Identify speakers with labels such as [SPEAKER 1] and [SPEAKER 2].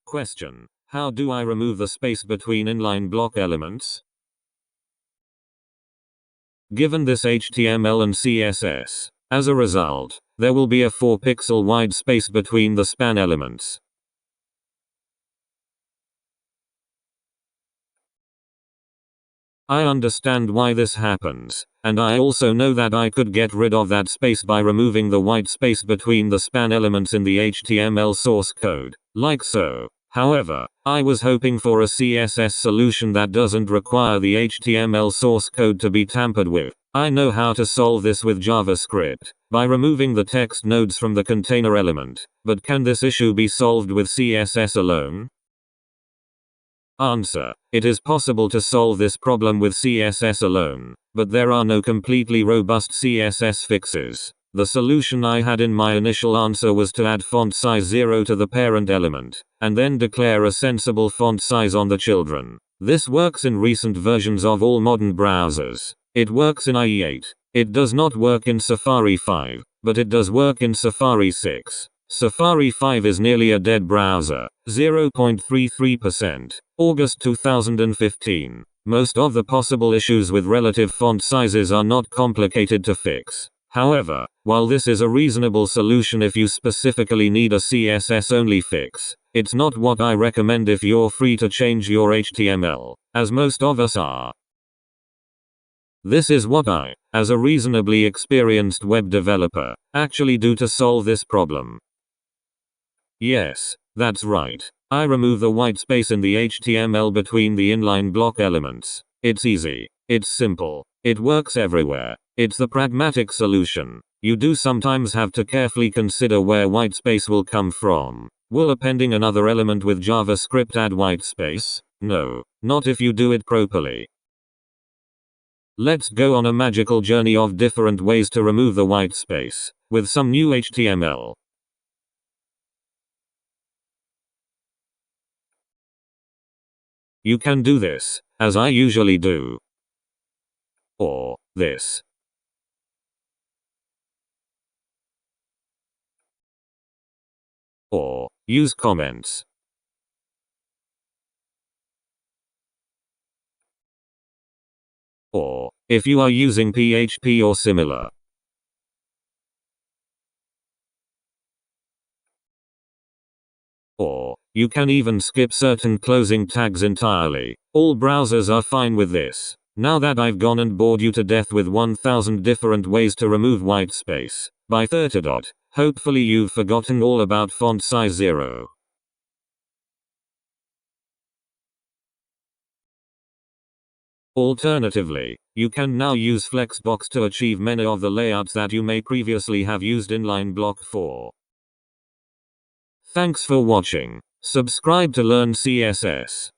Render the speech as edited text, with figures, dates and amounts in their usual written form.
[SPEAKER 1] Question: how do I remove the space between inline block elements? Given this HTML and CSS, as a result, there will be a 4-pixel wide space between the span elements. I understand why this happens, and I also know that I could get rid of that space by removing the white space between the span elements in the HTML source code, like so. However, I was hoping for a CSS solution that doesn't require the HTML source code to be tampered with. I know how to solve this with JavaScript, by removing the text nodes from the container element, but can this issue be solved with CSS alone? Answer: it is possible to solve this problem with CSS alone, but there are no completely robust CSS fixes. The solution I had in my initial answer was to add font size 0 to the parent element, and then declare a sensible font size on the children. This works in recent versions of all modern browsers. It works in IE 8. It does not work in Safari 5, but it does work in Safari 6. Safari 5 is nearly a dead browser, 0.33%, August 2015. Most of the possible issues with relative font sizes are not complicated to fix. However, while this is a reasonable solution if you specifically need a CSS-only fix, it's not what I recommend if you're free to change your HTML, as most of us are. This is what I, as a reasonably experienced web developer, actually do to solve this problem. Yes, that's right. I remove the white space in the HTML between the inline block elements. It's easy. It's simple. It works everywhere. It's the pragmatic solution. You do sometimes have to carefully consider where white space will come from. Will appending another element with JavaScript add white space? No, not if you do it properly. Let's go on a magical journey of different ways to remove the white space, with some new HTML. You can do this, as I usually do. Or this. Or use comments. Or if you are using PHP or similar. Or you can even skip certain closing tags entirely. All browsers are fine with this. Now that I've gone and bored you to death with 1000 different ways to remove white space, by 30. Hopefully you've forgotten all about font size 0. Alternatively, you can now use Flexbox to achieve many of the layouts that you may previously have used inline block for. Thanks for watching. Subscribe to learn CSS.